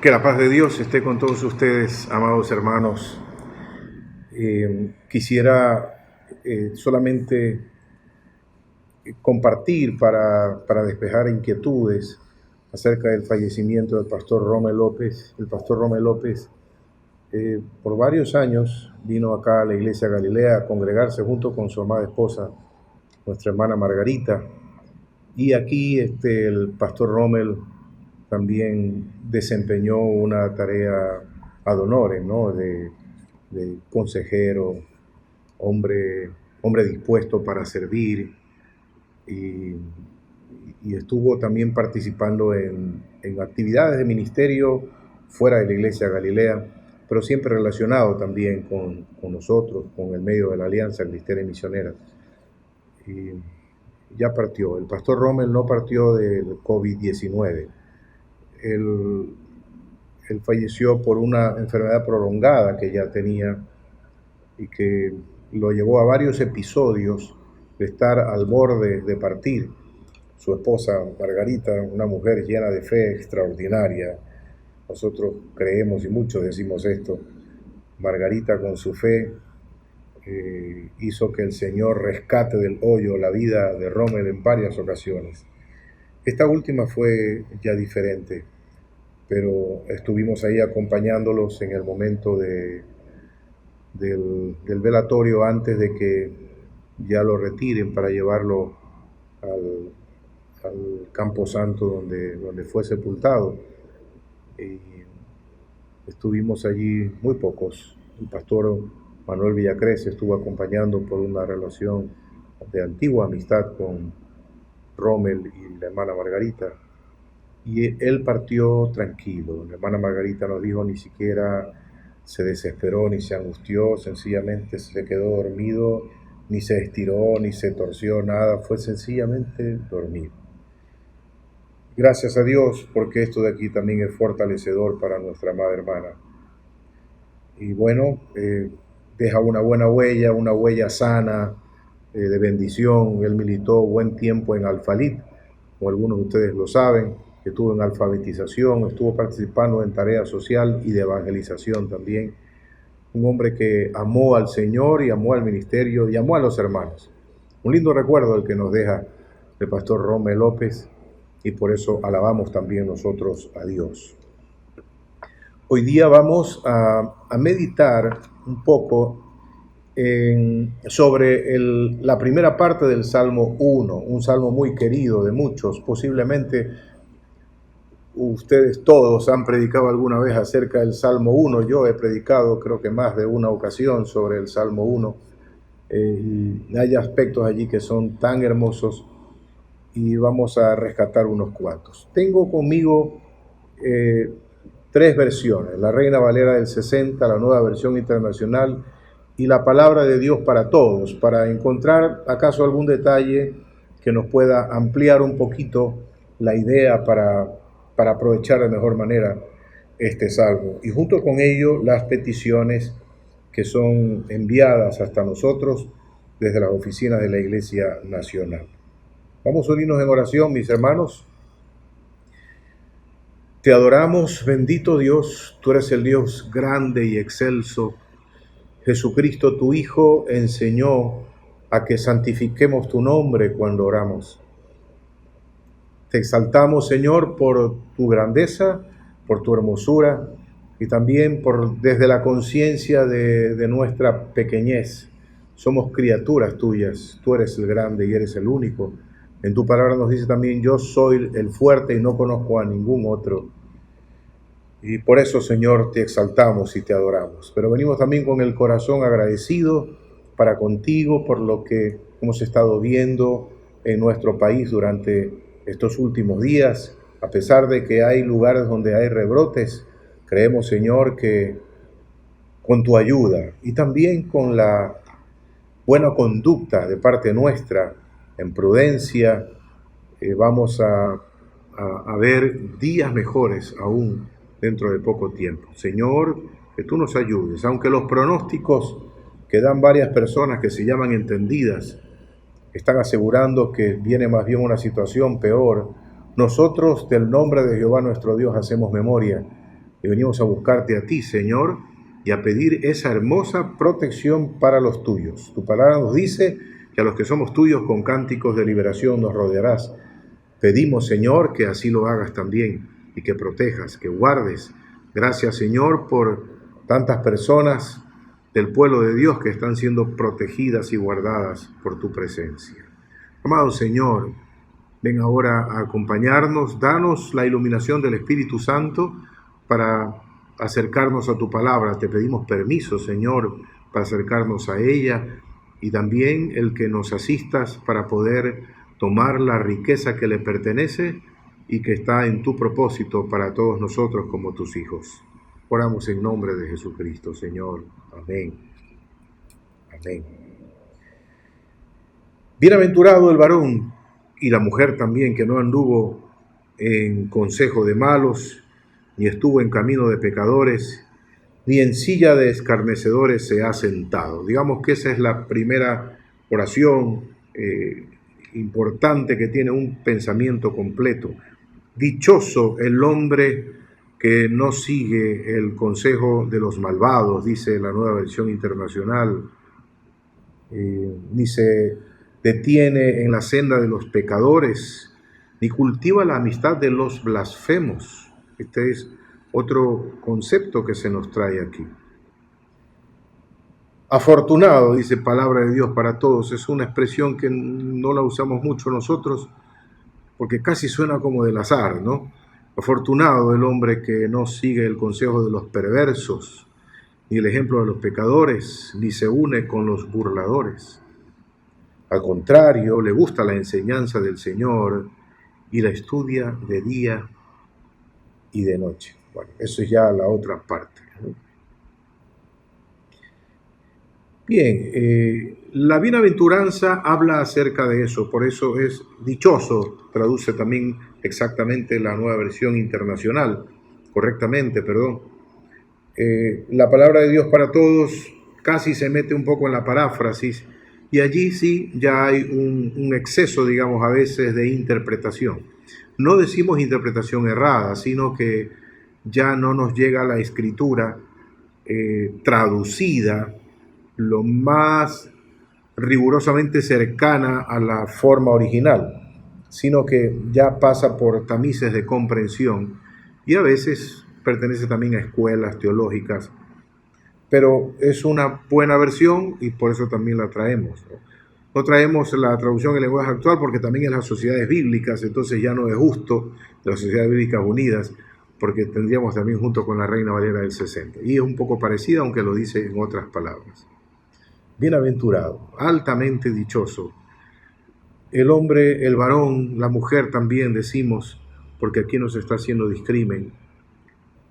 Que la paz de Dios esté con todos ustedes, amados hermanos. Quisiera solamente compartir para despejar inquietudes acerca del fallecimiento del pastor Romel López. El pastor Romel López por varios años vino acá a la iglesia Galilea a congregarse junto con su amada esposa, nuestra hermana Margarita. Y aquí el pastor Romel también desempeñó una tarea ad honorem, ¿no? de consejero, hombre dispuesto para servir, y estuvo también participando en actividades de ministerio fuera de la iglesia Galilea, pero siempre relacionado también con nosotros, con el medio de la Alianza Cristiana y Misionera. Y ya partió. El pastor Romel no partió del COVID-19. Él falleció por una enfermedad prolongada que ya tenía y que lo llevó a varios episodios de estar al borde de partir. Su esposa Margarita, una mujer llena de fe extraordinaria. Nosotros creemos y muchos decimos esto. Margarita con su fe hizo que el Señor rescate del hoyo la vida de Romel en varias ocasiones. Esta última fue ya diferente, pero estuvimos ahí acompañándolos en el momento del velatorio antes de que ya lo retiren para llevarlo al camposanto donde fue sepultado. Y estuvimos allí muy pocos. El pastor Manuel Villacrés estuvo acompañando por una relación de antigua amistad con Romel y la hermana Margarita. Y él partió tranquilo. La hermana Margarita nos dijo, ni siquiera se desesperó ni se angustió, sencillamente se quedó dormido, ni se estiró, ni se torció, nada, fue sencillamente dormido. Gracias a Dios, porque esto de aquí también es fortalecedor para nuestra amada hermana. Y bueno, deja una buena huella, una huella sana, de bendición. Él militó buen tiempo en Alfalit, como algunos de ustedes lo saben, estuvo en alfabetización, estuvo participando en tarea social y de evangelización también. Un hombre que amó al Señor y amó al ministerio y amó a los hermanos. Un lindo recuerdo el que nos deja el pastor Romel López, y por eso alabamos también nosotros a Dios. Hoy día vamos a meditar un poco sobre la primera parte del Salmo 1, un salmo muy querido de muchos. Posiblemente ustedes todos han predicado alguna vez acerca del Salmo 1. Yo he predicado creo que más de una ocasión sobre el Salmo 1. Y hay aspectos allí que son tan hermosos y vamos a rescatar unos cuantos. Tengo conmigo 3 versiones, la Reina Valera del 60, la Nueva Versión Internacional y la Palabra de Dios para Todos, para encontrar acaso algún detalle que nos pueda ampliar un poquito la idea para aprovechar de mejor manera este salmo. Y junto con ello las peticiones que son enviadas hasta nosotros desde las oficinas de la Iglesia Nacional. Vamos a unirnos en oración, mis hermanos. Te adoramos, bendito Dios, tú eres el Dios grande y excelso. Jesucristo, tu Hijo, enseñó a que santifiquemos tu nombre cuando oramos. Te exaltamos, Señor, por tu grandeza, por tu hermosura y también desde la conciencia de nuestra pequeñez. Somos criaturas tuyas, tú eres el grande y eres el único. En tu palabra nos dice también, yo soy el fuerte y no conozco a ningún otro. Y por eso, Señor, te exaltamos y te adoramos. Pero venimos también con el corazón agradecido para contigo por lo que hemos estado viendo en nuestro país durante estos últimos días. A pesar de que hay lugares donde hay rebrotes, creemos, Señor, que con tu ayuda y también con la buena conducta de parte nuestra, en prudencia, vamos a ver días mejores aún dentro de poco tiempo. Señor, que tú nos ayudes, aunque los pronósticos que dan varias personas que se llaman entendidas están asegurando que viene más bien una situación peor, nosotros del nombre de Jehová nuestro Dios hacemos memoria Y venimos a buscarte a ti, Señor, y a pedir esa hermosa protección para los tuyos. Tu palabra nos dice que a los que somos tuyos con cánticos de liberación nos rodearás. Pedimos, Señor, que así lo hagas también y que protejas, que guardes. Gracias, Señor, por tantas personas del pueblo de Dios que están siendo protegidas y guardadas por tu presencia. Amado Señor, ven ahora a acompañarnos, danos la iluminación del Espíritu Santo para acercarnos a tu palabra. Te pedimos permiso, Señor, para acercarnos a ella y también el que nos asistas para poder tomar la riqueza que le pertenece y que está en tu propósito para todos nosotros como tus hijos. Oramos en nombre de Jesucristo, Señor. Amén. Amén. Bienaventurado el varón y la mujer también que no anduvo en consejo de malos, ni estuvo en camino de pecadores, ni en silla de escarnecedores se ha sentado. Digamos que esa es la primera oración importante que tiene un pensamiento completo. Dichoso el hombre que no sigue el consejo de los malvados, dice la Nueva Versión Internacional, ni se detiene en la senda de los pecadores, ni cultiva la amistad de los blasfemos. Este es otro concepto que se nos trae aquí. Afortunado, dice palabra de Dios para todos, es una expresión que no la usamos mucho nosotros, porque casi suena como del azar, ¿no? Afortunado el hombre que no sigue el consejo de los perversos, ni el ejemplo de los pecadores, ni se une con los burladores. Al contrario, le gusta la enseñanza del Señor y la estudia de día y de noche. Bueno, eso es ya la otra parte, ¿no? Bien, la bienaventuranza habla acerca de eso, por eso es dichoso, traduce también exactamente la Nueva Versión Internacional, correctamente, perdón. La palabra de Dios para todos casi se mete un poco en la paráfrasis y allí sí ya hay un exceso, digamos, a veces de interpretación. No decimos interpretación errada, sino que ya no nos llega la escritura traducida lo más rigurosamente cercana a la forma original, sino que ya pasa por tamices de comprensión y a veces pertenece también a escuelas teológicas, pero es una buena versión y por eso también la traemos, ¿no? No traemos la traducción en lenguaje actual porque también en las sociedades bíblicas, entonces ya no es justo de las sociedades bíblicas unidas, porque tendríamos también junto con la Reina Valera del 60. Y es un poco parecida, aunque lo dice en otras palabras. Bienaventurado, altamente dichoso. El hombre, el varón, la mujer también decimos, porque aquí nos está haciendo discrimen,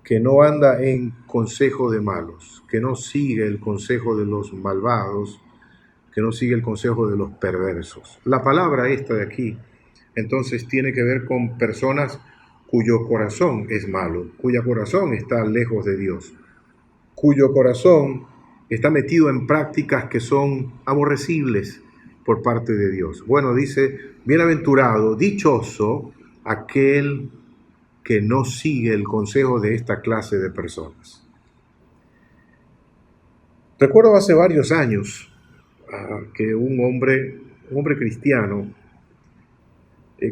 que no anda en consejo de malos, que no sigue el consejo de los malvados, que no sigue el consejo de los perversos. La palabra esta de aquí, entonces, tiene que ver con personas cuyo corazón es malo, cuyo corazón está lejos de Dios, cuyo corazón está metido en prácticas que son aborrecibles por parte de Dios. Bueno, dice, bienaventurado, dichoso aquel que no sigue el consejo de esta clase de personas. Recuerdo hace varios años que un hombre cristiano,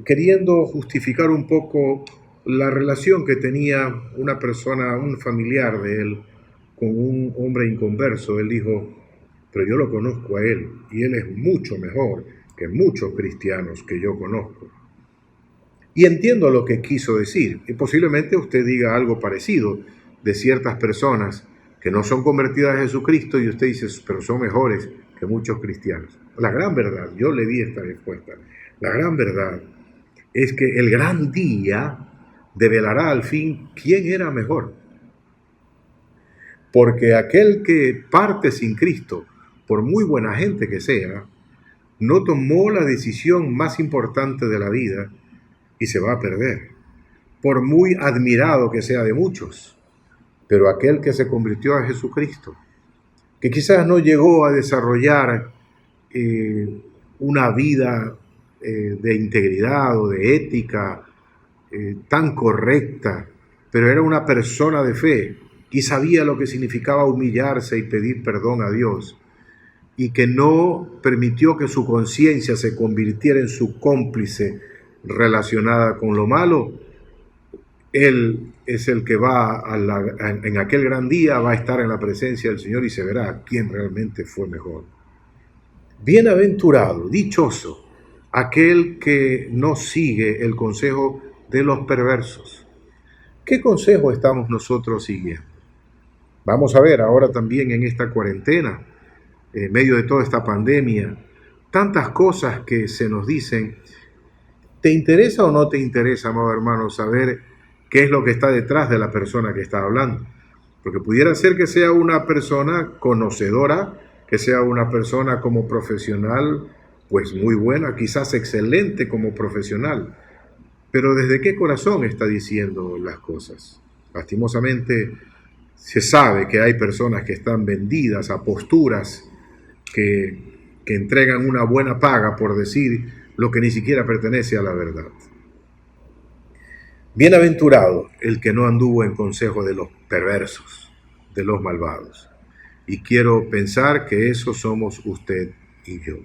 queriendo justificar un poco la relación que tenía una persona, un familiar de él, con un hombre inconverso, él dijo, pero yo lo conozco a él y él es mucho mejor que muchos cristianos que yo conozco. Y entiendo lo que quiso decir, y posiblemente usted diga algo parecido de ciertas personas que no son convertidas a Jesucristo y usted dice, pero son mejores que muchos cristianos. La gran verdad, yo le di esta respuesta, la gran verdad es que el gran día develará al fin quién era mejor. Porque aquel que parte sin Cristo, por muy buena gente que sea, no tomó la decisión más importante de la vida y se va a perder, por muy admirado que sea de muchos. Pero aquel que se convirtió a Jesucristo, que quizás no llegó a desarrollar una vida de integridad o de ética tan correcta pero era una persona de fe y sabía lo que significaba humillarse y pedir perdón a Dios, y que no permitió que su conciencia se convirtiera en su cómplice relacionada con lo malo. Él es el que va en aquel gran día, va a estar en la presencia del Señor y se verá quién realmente fue mejor. Bienaventurado, dichoso, aquel que no sigue el consejo de los perversos. ¿Qué consejo estamos nosotros siguiendo? Vamos a ver ahora también en esta cuarentena, en medio de toda esta pandemia, tantas cosas que se nos dicen. ¿Te interesa o no te interesa, amado hermano, saber qué es lo que está detrás de la persona que está hablando? Porque pudiera ser que sea una persona conocedora, que sea una persona como profesional, pues muy buena, quizás excelente como profesional. Pero ¿desde qué corazón está diciendo las cosas? Lastimosamente, se sabe que hay personas que están vendidas a posturas que entregan una buena paga por decir lo que ni siquiera pertenece a la verdad. Bienaventurado el que no anduvo en consejo de los perversos, de los malvados. Y quiero pensar que esos somos usted y yo.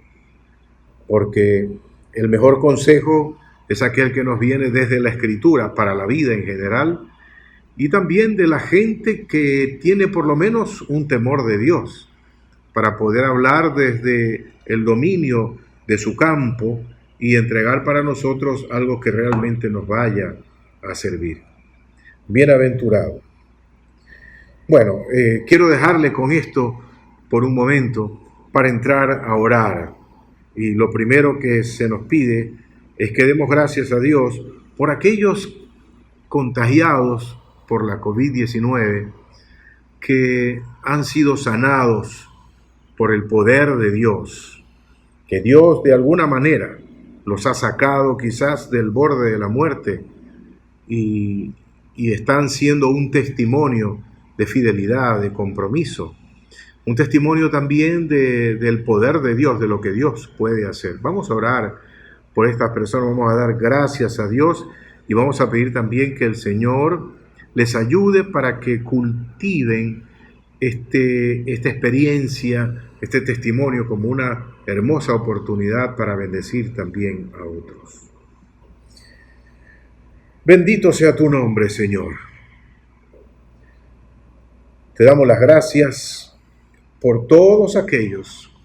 Porque el mejor consejo es aquel que nos viene desde la Escritura para la vida en general y también de la gente que tiene por lo menos un temor de Dios, para poder hablar desde el dominio de su campo y entregar para nosotros algo que realmente nos vaya a servir. Bienaventurado. Bueno, quiero dejarle con esto por un momento para entrar a orar. Y lo primero que se nos pide es que demos gracias a Dios por aquellos contagiados por la COVID-19 que han sido sanados por el poder de Dios, que Dios de alguna manera los ha sacado quizás del borde de la muerte y están siendo un testimonio de fidelidad, de compromiso, un testimonio también del poder de Dios, de lo que Dios puede hacer. Vamos a orar por estas personas, vamos a dar gracias a Dios y vamos a pedir también que el Señor les ayude para que cultiven esta experiencia, este testimonio como una hermosa oportunidad para bendecir también a otros. Bendito sea tu nombre, Señor. Te damos las gracias por todos aquellos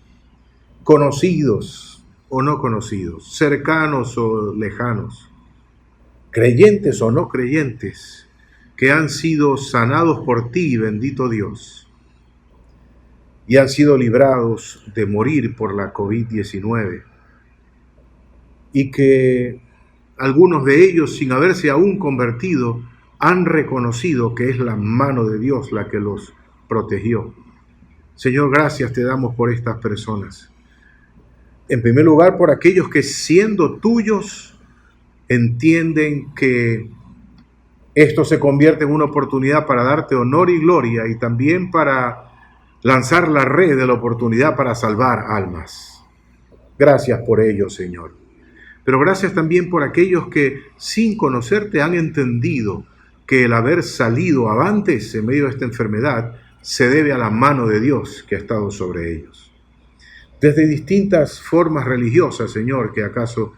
conocidos o no conocidos, cercanos o lejanos, creyentes o no creyentes, que han sido sanados por ti, bendito Dios, y han sido librados de morir por la COVID-19, y que algunos de ellos, sin haberse aún convertido, han reconocido que es la mano de Dios la que los protegió. Señor, gracias te damos por estas personas. En primer lugar, por aquellos que siendo tuyos entienden que esto se convierte en una oportunidad para darte honor y gloria y también para lanzar la red de la oportunidad para salvar almas. Gracias por ello, Señor. Pero gracias también por aquellos que sin conocerte han entendido que el haber salido avantes en medio de esta enfermedad se debe a la mano de Dios que ha estado sobre ellos. Desde distintas formas religiosas, Señor, que acaso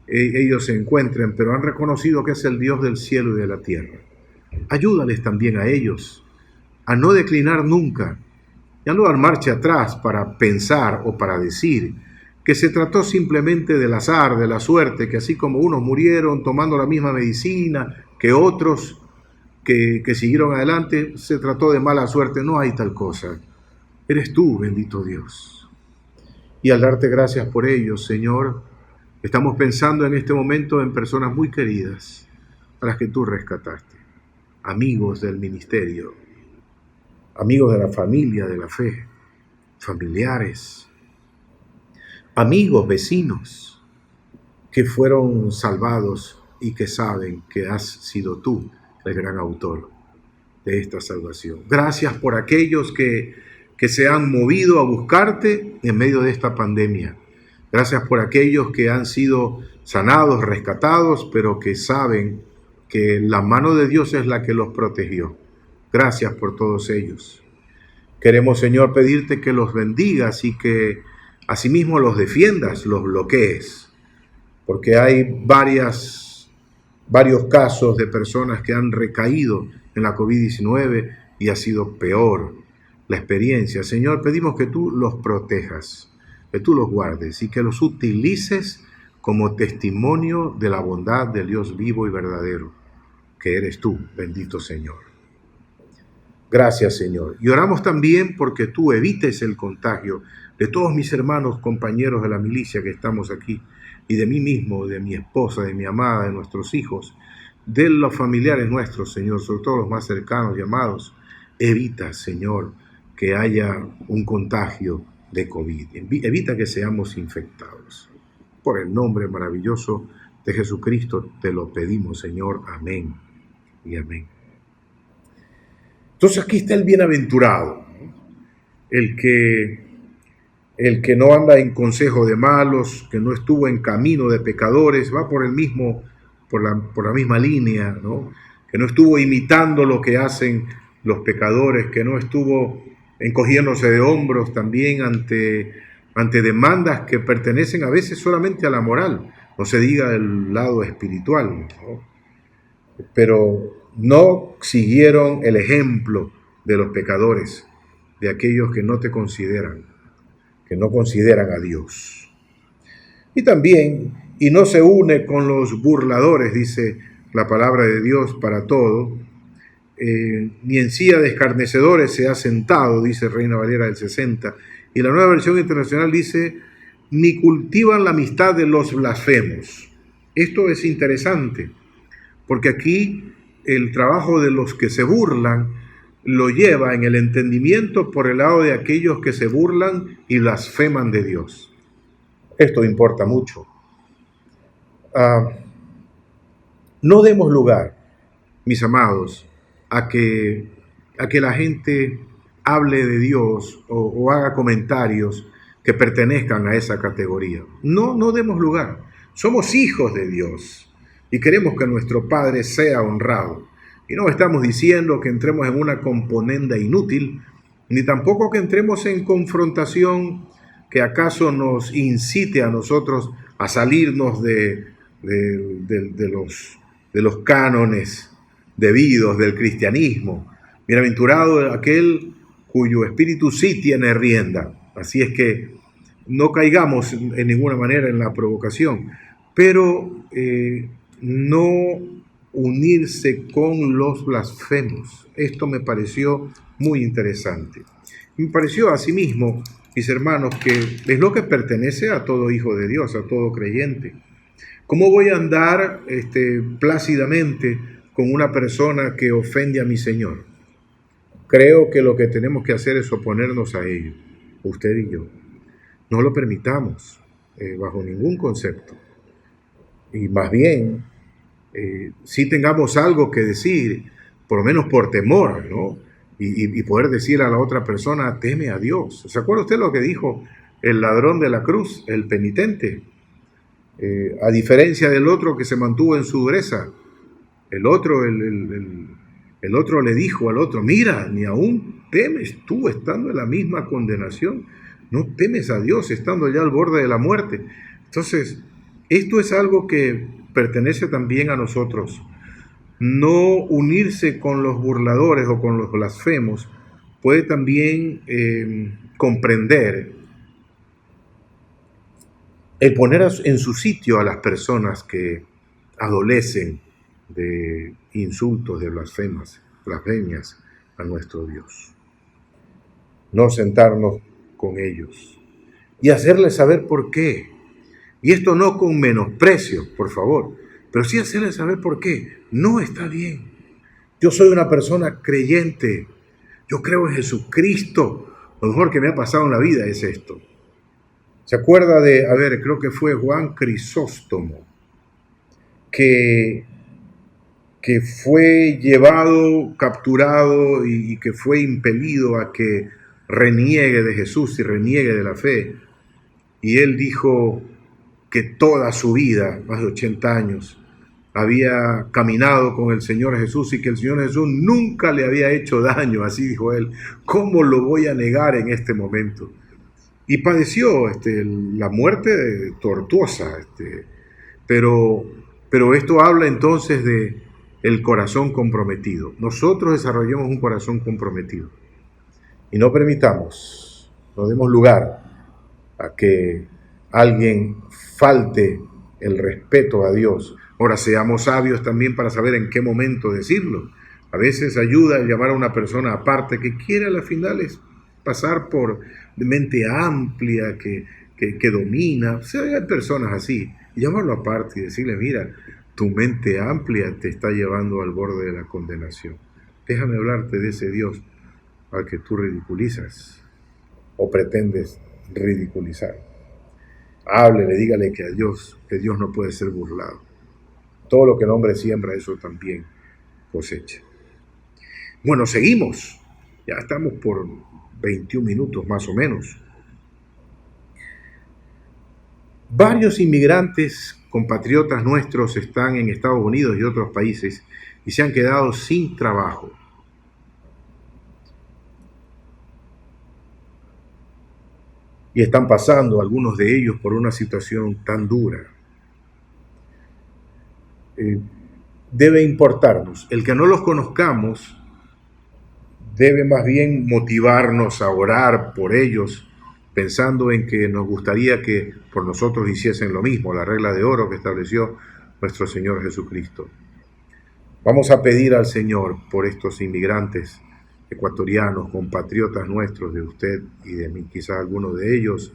ellos se encuentren, pero han reconocido que es el Dios del cielo y de la tierra. Ayúdales también a ellos a no declinar nunca, y a no dar marcha atrás para pensar o para decir que se trató simplemente del azar, de la suerte, que así como unos murieron tomando la misma medicina que otros que siguieron adelante, se trató de mala suerte. No hay tal cosa. Eres tú, bendito Dios. Y al darte gracias por ello, Señor, estamos pensando en este momento en personas muy queridas a las que tú rescataste, amigos del ministerio, amigos de la familia, de la fe, familiares, amigos, vecinos, que fueron salvados y que saben que has sido tú el gran autor de esta salvación. Gracias por aquellos que se han movido a buscarte en medio de esta pandemia. Gracias por aquellos que han sido sanados, rescatados, pero que saben que la mano de Dios es la que los protegió. Gracias por todos ellos. Queremos, Señor, pedirte que los bendigas y que asimismo los defiendas, los bloquees, porque hay varios casos de personas que han recaído en la COVID-19 y ha sido peor la experiencia. Señor, pedimos que tú los protejas, que tú los guardes y que los utilices como testimonio de la bondad del Dios vivo y verdadero, que eres tú, bendito Señor. Gracias, Señor. Y oramos también porque tú evites el contagio de todos mis hermanos, compañeros de la milicia que estamos aquí, y de mí mismo, de mi esposa, de mi amada, de nuestros hijos, de los familiares nuestros, Señor, sobre todo los más cercanos y amados. Evita, Señor, que haya un contagio de COVID. Evita que seamos infectados. Por el nombre maravilloso de Jesucristo te lo pedimos, Señor. Amén y amén. Entonces aquí está el bienaventurado, el que no anda en consejo de malos, que no estuvo en camino de pecadores, va por la misma línea, ¿no? Que no estuvo imitando lo que hacen los pecadores, que no estuvo encogiéndose de hombros también ante demandas que pertenecen a veces solamente a la moral, no se diga del lado espiritual, ¿no? Pero no siguieron el ejemplo de los pecadores, de aquellos que no te consideran, que no consideran a Dios. Y también, y no se une con los burladores, dice la palabra de Dios para todo, ni en silla de escarnecedores se ha sentado, dice Reina Valera del 60, y la Nueva Versión Internacional dice, ni cultivan la amistad de los blasfemos. Esto es interesante, porque aquí el trabajo de los que se burlan lo lleva en el entendimiento por el lado de aquellos que se burlan y blasfeman de Dios. Esto importa mucho. No demos lugar, mis amados, a que la gente hable de Dios o haga comentarios que pertenezcan a esa categoría. No demos lugar. Somos hijos de Dios y queremos que nuestro Padre sea honrado. Y no estamos diciendo que entremos en una componenda inútil, ni tampoco que entremos en confrontación que acaso nos incite a nosotros a salirnos de los cánones debidos del cristianismo. Bienaventurado aquel cuyo espíritu sí tiene rienda. Así es que no caigamos en ninguna manera en la provocación, pero no unirse con los blasfemos. Esto me pareció muy interesante. Me pareció asimismo, mis hermanos, que es lo que pertenece a todo hijo de Dios, a todo creyente. ¿Cómo voy a andar plácidamente con una persona que ofende a mi Señor? Creo que lo que tenemos que hacer es oponernos a ello, usted y yo. No lo permitamos bajo ningún concepto. Y más bien, si tengamos algo que decir, por lo menos por temor, ¿no? Y poder decir a la otra persona, teme a Dios. ¿Se acuerda usted lo que dijo el ladrón de la cruz, el penitente? A diferencia del otro que se mantuvo en su dureza, el otro le dijo al otro, mira, ni aún temes tú estando en la misma condenación, no temes a Dios estando ya al borde de la muerte. Entonces, esto es algo que pertenece también a nosotros. No unirse con los burladores o con los blasfemos puede también comprender el poner en su sitio a las personas que adolecen de insultos, de blasfemias a nuestro Dios. No sentarnos con ellos y hacerles saber por qué. Y esto no con menosprecio, por favor, pero sí hacerles saber por qué. No está bien. Yo soy una persona creyente. Yo creo en Jesucristo. Lo mejor que me ha pasado en la vida es esto. ¿Se acuerda creo que fue Juan Crisóstomo, que fue llevado, capturado y que fue impelido a que reniegue de Jesús y reniegue de la fe? Y él dijo que toda su vida, más de 80 años, había caminado con el Señor Jesús y que el Señor Jesús nunca le había hecho daño, así dijo él. ¿Cómo lo voy a negar en este momento? Y padeció la muerte tortuosa, pero esto habla entonces de el corazón comprometido. Nosotros desarrollemos un corazón comprometido y no permitamos, no demos lugar a que alguien falte el respeto a Dios. Ahora, seamos sabios también para saber en qué momento decirlo. A veces ayuda el llamar a una persona aparte que quiere a las finales pasar por mente amplia, que domina. O sea, hay personas así. Llamarlo aparte y decirle, mira, tu mente amplia te está llevando al borde de la condenación. Déjame hablarte de ese Dios al que tú ridiculizas o pretendes ridiculizar. Háblele, dígale que Dios no puede ser burlado. Todo lo que el hombre siembra, eso también cosecha. Bueno, seguimos. Ya estamos por 21 minutos más o menos. Varios inmigrantes, compatriotas nuestros, están en Estados Unidos y otros países y se han quedado sin trabajo. Y están pasando algunos de ellos por una situación tan dura. Debe importarnos. El que no los conozcamos debe más bien motivarnos a orar por ellos, pensando en que nos gustaría que por nosotros hiciesen lo mismo, la regla de oro que estableció nuestro Señor Jesucristo. Vamos a pedir al Señor por estos inmigrantes ecuatorianos, compatriotas nuestros, de usted y de mí, quizás algunos de ellos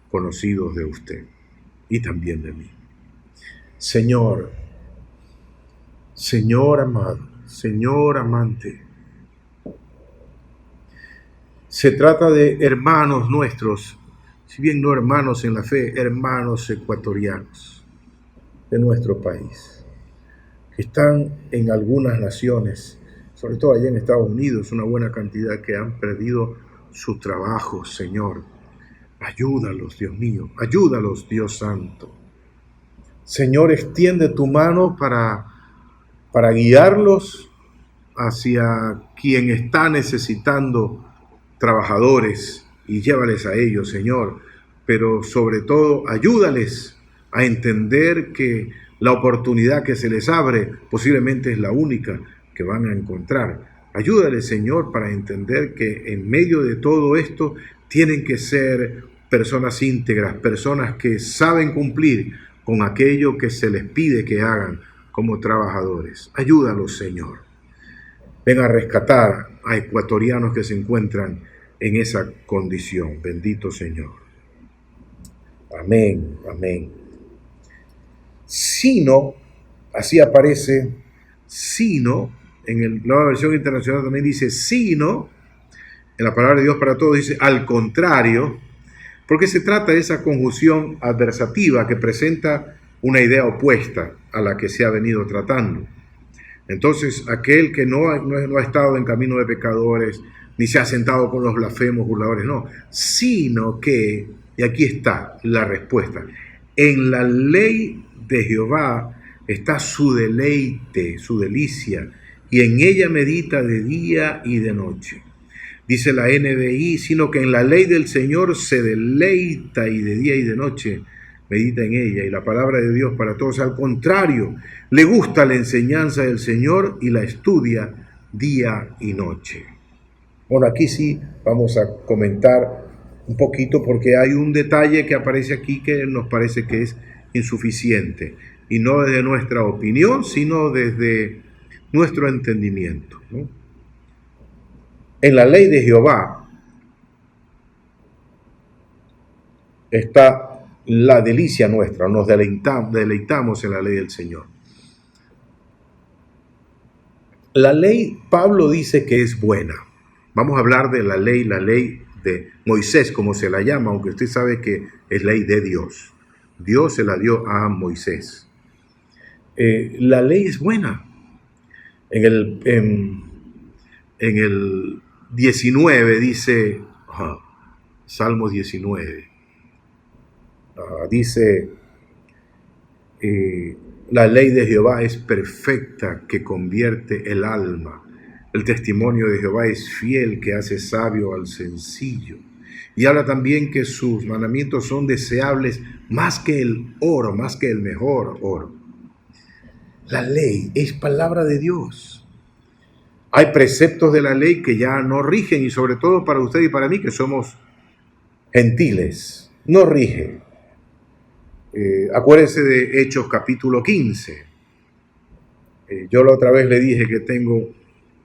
conocidos de usted y también de mí. Señor, Señor amado, Señor amante, se trata de hermanos nuestros, si bien no hermanos en la fe, hermanos ecuatorianos de nuestro país, que están en algunas naciones, sobre todo allá en Estados Unidos, una buena cantidad que han perdido su trabajo, Señor. Ayúdalos, Dios mío, ayúdalos, Dios santo. Señor, extiende tu mano para guiarlos hacia quien está necesitando trabajadores y llévales a ellos, Señor, pero sobre todo ayúdales a entender que la oportunidad que se les abre posiblemente es la única que van a encontrar. Ayúdales, Señor, para entender que en medio de todo esto tienen que ser personas íntegras, personas que saben cumplir con aquello que se les pide que hagan como trabajadores. Ayúdalos, Señor. Ven a rescatar a ecuatorianos que se encuentran en esa condición. Bendito Señor. Amén, amén. Sino, así aparece, sino, en la nueva versión internacional también dice sino, en la palabra de Dios para todos dice al contrario, porque se trata de esa conjunción adversativa que presenta una idea opuesta a la que se ha venido tratando. Entonces, aquel que no ha estado en camino de pecadores, ni se ha sentado con los blasfemos, burladores, no, sino que, y aquí está la respuesta, en la ley de Jehová está su deleite, su delicia, y en ella medita de día y de noche. Dice la NBI, sino que en la ley del Señor se deleita y de día y de noche medita en ella. Y la palabra de Dios para todos, al contrario, le gusta la enseñanza del Señor y la estudia día y noche. Bueno, aquí sí vamos a comentar un poquito porque hay un detalle que aparece aquí que nos parece que es insuficiente. Y no desde nuestra opinión, sino desde nuestro entendimiento, ¿no? En la ley de Jehová está la delicia nuestra, nos deleitamos en la ley del Señor. La ley, Pablo dice que es buena. Vamos a hablar de la ley de Moisés, como se la llama, aunque usted sabe que es ley de Dios. Dios se la dio a Moisés. La ley es buena. En el 19 dice, Salmos 19, dice, La ley de Jehová es perfecta, que convierte el alma. El testimonio de Jehová es fiel, que hace sabio al sencillo. Y habla también que sus mandamientos son deseables más que el oro, más que el mejor oro. La ley es palabra de Dios. Hay preceptos de la ley que ya no rigen, y sobre todo para usted y para mí, que somos gentiles, no rige. Acuérdense de Hechos capítulo 15. Yo la otra vez le dije que tengo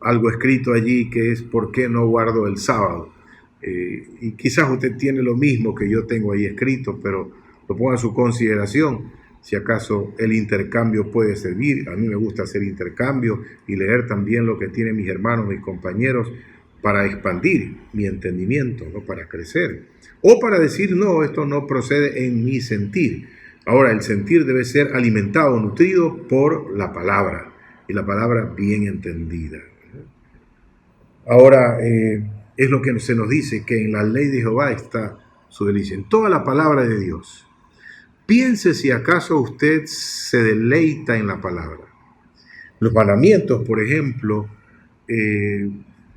algo escrito allí que es ¿por qué no guardo el sábado? Y quizás usted tiene lo mismo que yo tengo ahí escrito, pero lo ponga en su consideración. Si acaso el intercambio puede servir. A mí me gusta hacer intercambio y leer también lo que tienen mis hermanos, mis compañeros, para expandir mi entendimiento, ¿no? Para crecer. O para decir, no, esto no procede en mi sentir. Ahora, el sentir debe ser alimentado, nutrido por la palabra, y la palabra bien entendida. Ahora, es lo que se nos dice, que en la ley de Jehová está su delicia, en toda la palabra de Dios. Piense si acaso usted se deleita en la palabra. Los mandamientos, por ejemplo,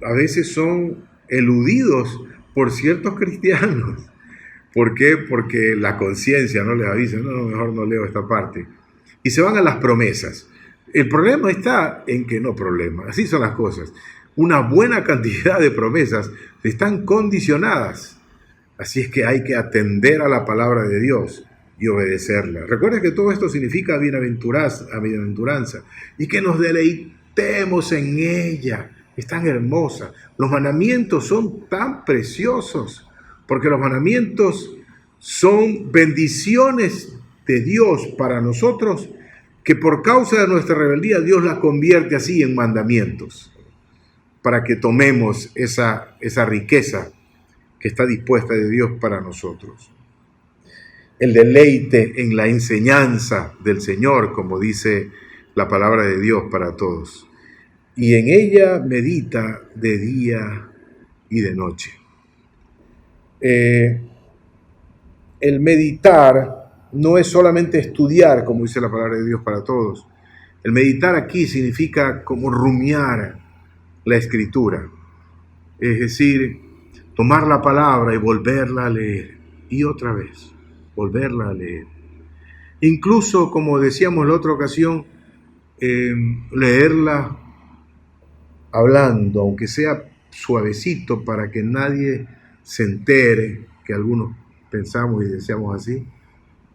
a veces son eludidos por ciertos cristianos. ¿Por qué? Porque la conciencia no les avisa, no, mejor no leo esta parte. Y se van a las promesas. El problema está en que no problema, así son las cosas. Una buena cantidad de promesas están condicionadas. Así es que hay que atender a la palabra de Dios y obedecerla. Recuerden que todo esto significa bienaventuranza y que nos deleitemos en ella. Es tan hermosa. Los mandamientos son tan preciosos porque los mandamientos son bendiciones de Dios para nosotros, que por causa de nuestra rebeldía Dios la convierte así en mandamientos, para que tomemos esa riqueza que está dispuesta de Dios para nosotros. El deleite en la enseñanza del Señor, como dice la palabra de Dios para todos. Y en ella medita de día y de noche. El meditar no es solamente estudiar, como dice la palabra de Dios para todos. El meditar aquí significa como rumiar la escritura. Es decir, tomar la palabra y volverla a leer. Y otra vez, volverla a leer. Incluso, como decíamos la otra ocasión, leerla hablando, aunque sea suavecito, para que nadie se entere, que algunos pensamos y deseamos así.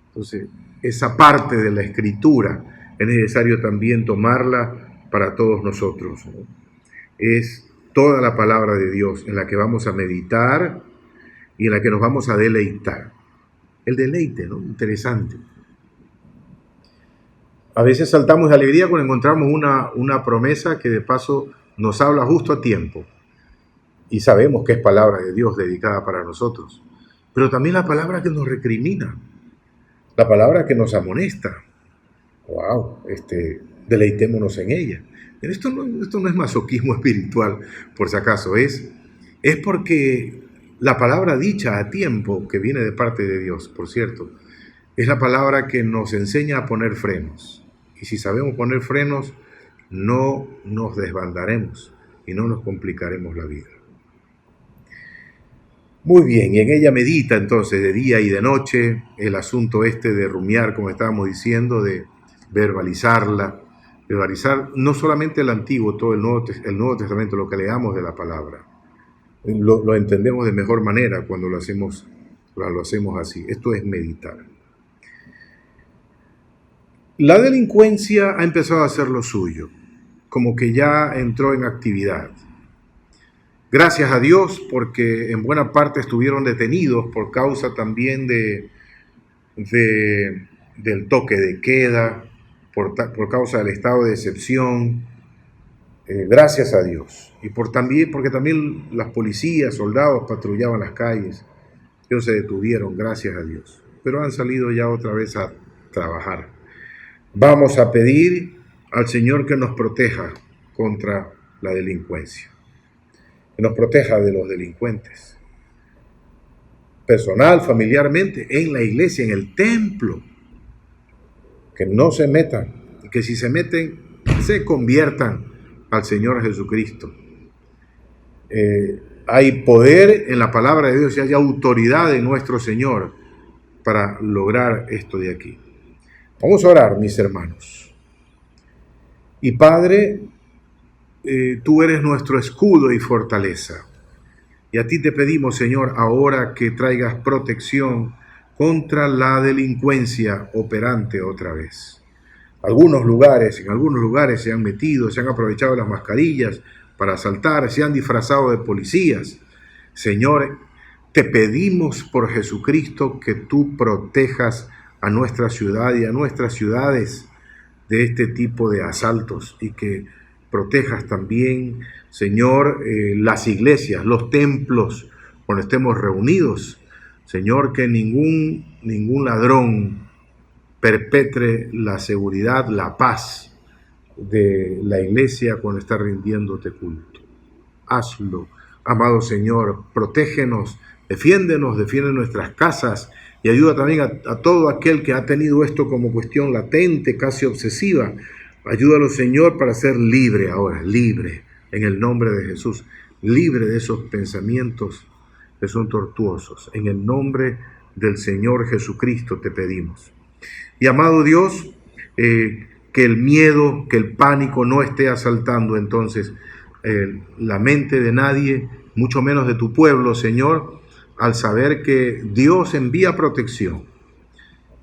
Entonces, esa parte de la escritura es necesario también tomarla para todos nosotros, ¿no? Es toda la palabra de Dios en la que vamos a meditar y en la que nos vamos a deleitar. El deleite, ¿no? Interesante. A veces saltamos de alegría cuando encontramos una promesa que de paso nos habla justo a tiempo. Y sabemos que es palabra de Dios dedicada para nosotros. Pero también la palabra que nos recrimina. La palabra que nos amonesta. ¡Wow! Deleitémonos en ella. Esto no es masoquismo espiritual, por si acaso. Es porque la palabra dicha a tiempo, que viene de parte de Dios, por cierto, es la palabra que nos enseña a poner frenos. Y si sabemos poner frenos, no nos desbandaremos y no nos complicaremos la vida. Muy bien, y en ella medita entonces de día y de noche el asunto de rumiar, como estábamos diciendo, de verbalizarla, verbalizar no solamente el Antiguo, todo el Nuevo Testamento, lo que leamos de la palabra. Lo entendemos de mejor manera cuando lo hacemos así. Esto es meditar. La delincuencia ha empezado a hacer lo suyo, como que ya entró en actividad. Gracias a Dios, porque en buena parte estuvieron detenidos por causa también del toque de queda, por causa del estado de excepción. Gracias a Dios. Y porque también las policías, soldados patrullaban las calles. Ellos se detuvieron, gracias a Dios. Pero han salido ya otra vez a trabajar. Vamos a pedir al Señor que nos proteja contra la delincuencia. Que nos proteja de los delincuentes. Personal, familiarmente, en la iglesia, en el templo. que no se metan, y que si se meten, se conviertan al Señor Jesucristo. Hay poder en la palabra de Dios y hay autoridad en nuestro Señor para lograr esto de aquí. Vamos a orar, mis hermanos. Y Padre, tú eres nuestro escudo y fortaleza. Y a ti te pedimos, Señor, ahora que traigas protección contra la delincuencia operante otra vez. En algunos lugares se han metido, se han aprovechado las mascarillas para asaltar, se han disfrazado de policías. Señor, te pedimos por Jesucristo que tú protejas a nuestra ciudad y a nuestras ciudades de este tipo de asaltos y que protejas también, Señor, las iglesias, los templos, cuando estemos reunidos. Señor, que ningún ladrón perpetre la seguridad, la paz de la iglesia cuando está rindiéndote culto. Hazlo, amado Señor, protégenos, defiende nuestras casas y ayuda también a todo aquel que ha tenido esto como cuestión latente, casi obsesiva. Ayúdalo, Señor, para ser libre ahora, libre, en el nombre de Jesús, libre de esos pensamientos que son tortuosos. En el nombre del Señor Jesucristo te pedimos. Y amado Dios, que el miedo, que el pánico no esté asaltando entonces la mente de nadie, mucho menos de tu pueblo, Señor, al saber que Dios envía protección.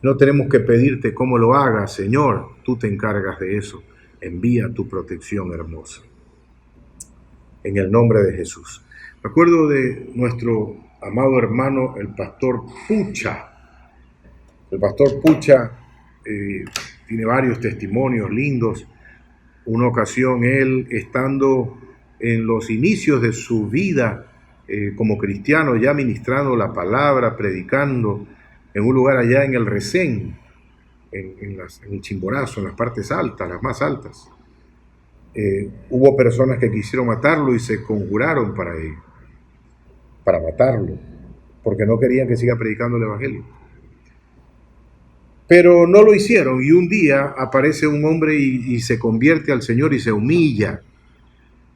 No tenemos que pedirte cómo lo hagas, Señor, tú te encargas de eso. Envía tu protección hermosa. En el nombre de Jesús. Me acuerdo de nuestro amado hermano, el pastor Pucha. El pastor Pucha tiene varios testimonios lindos. Una ocasión él, estando en los inicios de su vida como cristiano, ya ministrando la palabra, predicando en un lugar allá en el Resén, en el Chimborazo, en las partes altas, las más altas. Hubo personas que quisieron matarlo y se conjuraron para matarlo, porque no querían que siga predicando el evangelio. Pero no lo hicieron, y un día aparece un hombre y se convierte al Señor y se humilla.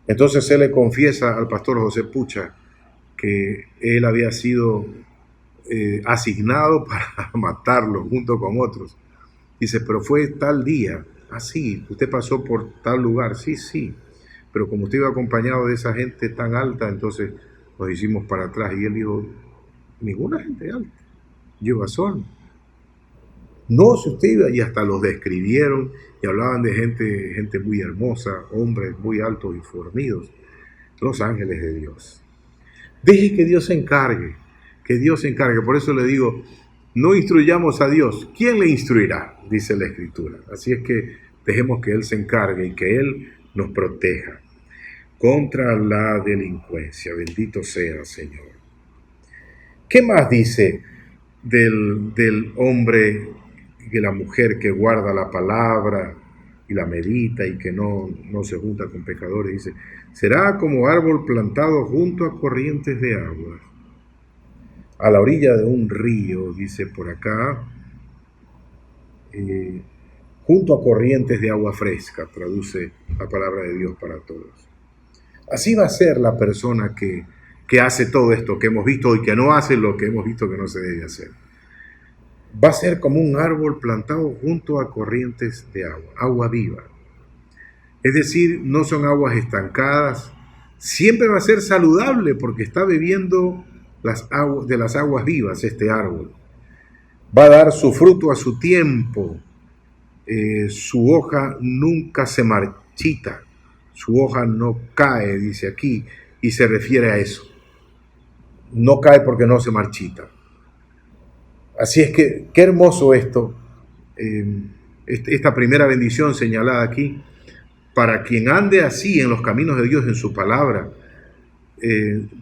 Entonces se le confiesa al pastor José Pucha que él había sido asignado para matarlo junto con otros. Dice, pero fue tal día. Ah, sí, usted pasó por tal lugar. Sí, pero como usted iba acompañado de esa gente tan alta, entonces nos hicimos para atrás. Y él dijo, ninguna gente alta, yo iba solo. No, si usted iba, y hasta los describieron y hablaban de gente muy hermosa, hombres muy altos y fornidos, los ángeles de Dios. Deje que Dios se encargue, Por eso le digo, no instruyamos a Dios. ¿Quién le instruirá? Dice la Escritura. Así es que dejemos que Él se encargue y que Él nos proteja contra la delincuencia. Bendito sea, Señor. ¿Qué más dice del hombre y de la mujer que guarda la palabra y la medita y que no se junta con pecadores? Dice, será como árbol plantado junto a corrientes de agua, a la orilla de un río, dice por acá, junto a corrientes de agua fresca, traduce la palabra de Dios para todos. Así va a ser la persona que hace todo esto que hemos visto y que no hace lo que hemos visto que no se debe hacer. Va a ser como un árbol plantado junto a corrientes de agua, agua viva. Es decir, no son aguas estancadas, siempre va a ser saludable porque está bebiendo de las aguas vivas este árbol. Va a dar su fruto a su tiempo, su hoja nunca se marchita, su hoja no cae, dice aquí, y se refiere a eso. No cae porque no se marchita. Así es que, qué hermoso esto, esta primera bendición señalada aquí, para quien ande así en los caminos de Dios, en su palabra,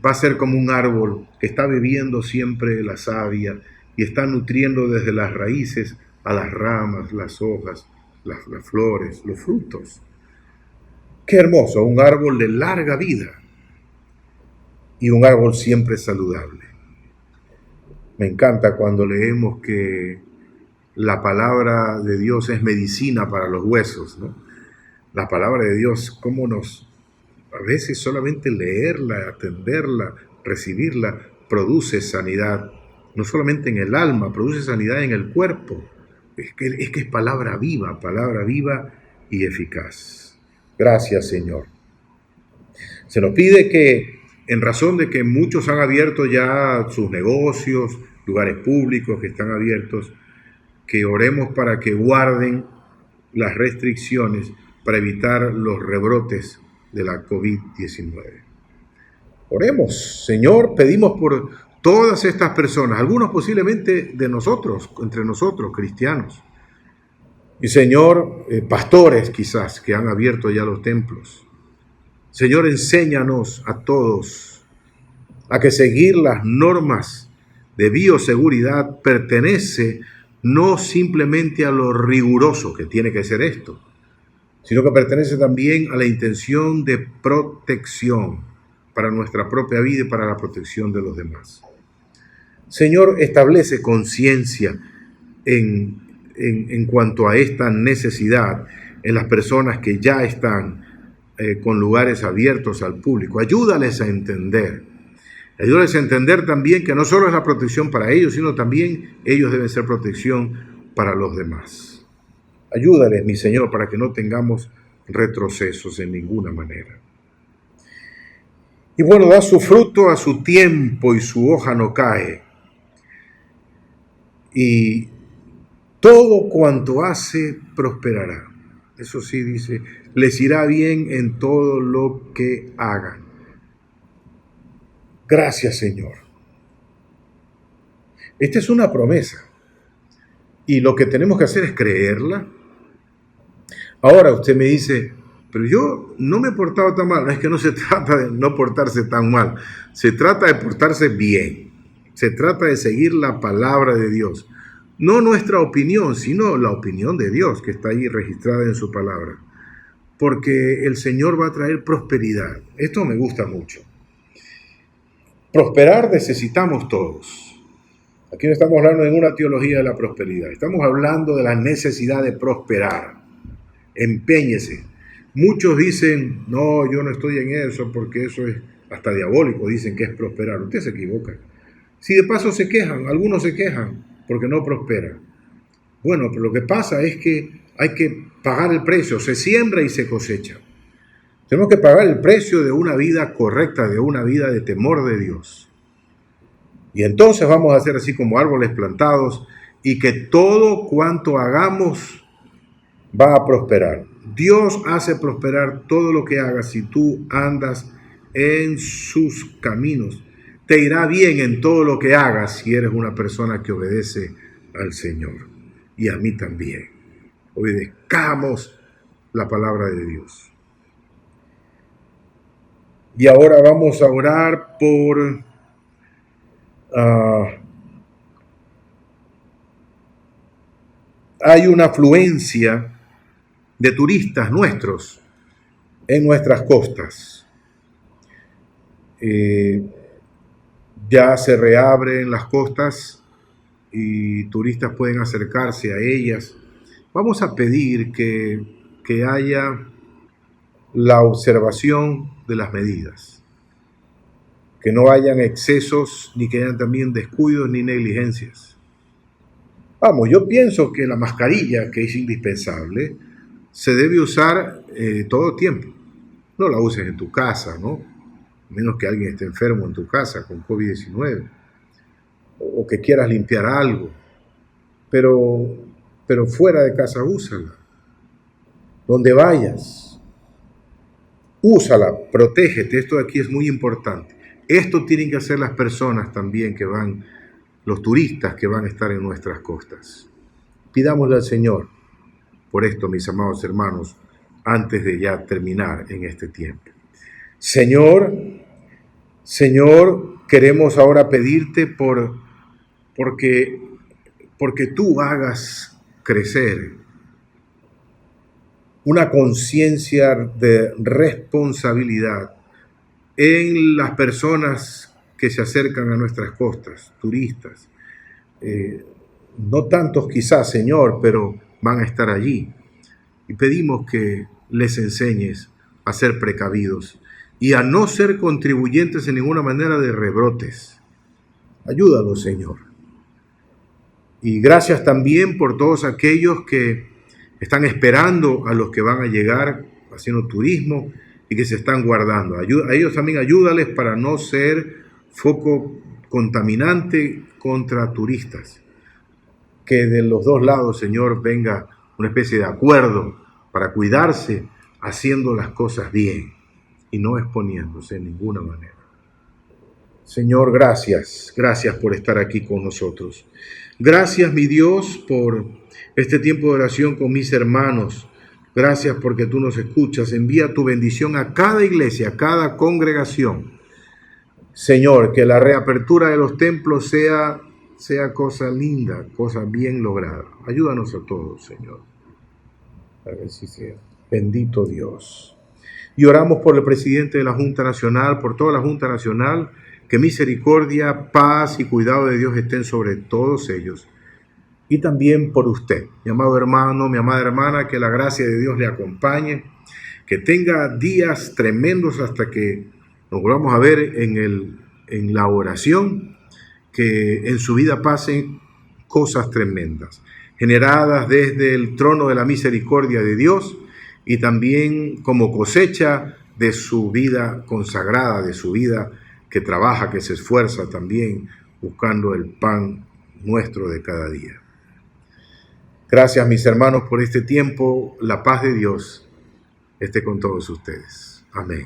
va a ser como un árbol que está bebiendo siempre la savia y está nutriendo desde las raíces a las ramas, las hojas, las flores, los frutos. Qué hermoso, un árbol de larga vida y un árbol siempre saludable. Me encanta cuando leemos que la palabra de Dios es medicina para los huesos, ¿no? La palabra de Dios, a veces solamente leerla, atenderla, recibirla, produce sanidad, no solamente en el alma, produce sanidad en el cuerpo. Es que es palabra viva y eficaz. Gracias, Señor. Se nos pide que, en razón de que muchos han abierto ya sus negocios, lugares públicos que están abiertos, que oremos para que guarden las restricciones para evitar los rebrotes de la COVID-19. Oremos, Señor, pedimos por todas estas personas, algunos posiblemente de nosotros, entre nosotros, cristianos. Y Señor, pastores quizás que han abierto ya los templos. Señor, enséñanos a todos a que seguir las normas de bioseguridad pertenece no simplemente a lo riguroso que tiene que ser esto, sino que pertenece también a la intención de protección para nuestra propia vida y para la protección de los demás. Señor, establece conciencia en cuanto a esta necesidad en las personas que ya están con lugares abiertos al público. Ayúdales a entender. Ayúdales a entender también que no solo es la protección para ellos, sino también ellos deben ser protección para los demás. Ayúdales, mi Señor, para que no tengamos retrocesos en ninguna manera. Y bueno, da su fruto a su tiempo y su hoja no cae. Y todo cuanto hace prosperará. Eso sí dice, les irá bien en todo lo que hagan. Gracias, Señor. Esta es una promesa. Y lo que tenemos que hacer es creerla. Ahora usted me dice, pero yo no me he portado tan mal. No, es que no se trata de no portarse tan mal. Se trata de portarse bien. Se trata de seguir la palabra de Dios. No nuestra opinión, sino la opinión de Dios que está ahí registrada en su palabra. Porque el Señor va a traer prosperidad. Esto me gusta mucho. Prosperar necesitamos todos. Aquí no estamos hablando de una teología de la prosperidad. Estamos hablando de la necesidad de prosperar. Empeñese. Muchos dicen, no, yo no estoy en eso porque eso es hasta diabólico. Dicen que es prosperar. Usted se equivoca. Si de paso se quejan, algunos se quejan porque no prospera. Bueno, pero lo que pasa es que hay que pagar el precio. Se siembra y se cosecha. Tenemos que pagar el precio de una vida correcta, de una vida de temor de Dios. Y entonces vamos a ser así como árboles plantados y que todo cuanto hagamos va a prosperar. Dios hace prosperar todo lo que hagas si tú andas en sus caminos. Te irá bien en todo lo que hagas si eres una persona que obedece al Señor. Y a mí también. Obedezcamos la palabra de Dios. Y ahora vamos a orar por hay una afluencia de turistas nuestros en nuestras costas. Ya se reabren las costas y turistas pueden acercarse a ellas. Vamos a pedir que haya la observación de las medidas, que no hayan excesos, ni que hayan también descuidos ni negligencias. Vamos, yo pienso que la mascarilla, que es indispensable, se debe usar todo tiempo. No la uses en tu casa, ¿no? A menos que alguien esté enfermo en tu casa con COVID-19 o que quieras limpiar algo. Pero fuera de casa úsala. Donde vayas, úsala, protégete. Esto de aquí es muy importante. Esto tienen que hacer las personas también que van, los turistas que van a estar en nuestras costas. Pidámosle al Señor por esto, mis amados hermanos, antes de ya terminar en este tiempo. Señor, queremos ahora pedirte porque tú hagas crecer una conciencia de responsabilidad en las personas que se acercan a nuestras costas, turistas. no tantos quizás, Señor, pero van a estar allí. Y pedimos que les enseñes a ser precavidos y a no ser contribuyentes en ninguna manera de rebrotes. Ayúdanos, Señor. Y gracias también por todos aquellos que están esperando a los que van a llegar haciendo turismo y que se están guardando. A ellos también ayúdales para no ser foco contaminante contra turistas. Que de los dos lados, Señor, venga una especie de acuerdo para cuidarse haciendo las cosas bien y no exponiéndose de ninguna manera. Señor, gracias por estar aquí con nosotros. Gracias, mi Dios, por este tiempo de oración con mis hermanos. Gracias porque tú nos escuchas. Envía tu bendición a cada iglesia, a cada congregación. Señor, que la reapertura de los templos sea cosa linda, cosa bien lograda. Ayúdanos a todos, Señor. A ver si sea. Bendito Dios. Y oramos por el presidente de la Junta Nacional, por toda la Junta Nacional, que misericordia, paz y cuidado de Dios estén sobre todos ellos. Y también por usted, mi amado hermano, mi amada hermana, que la gracia de Dios le acompañe, que tenga días tremendos hasta que nos volvamos a ver en la oración, que en su vida pasen cosas tremendas, generadas desde el trono de la misericordia de Dios y también como cosecha de su vida consagrada, de su vida que trabaja, que se esfuerza también buscando el pan nuestro de cada día. Gracias, mis hermanos, por este tiempo. La paz de Dios esté con todos ustedes. Amén.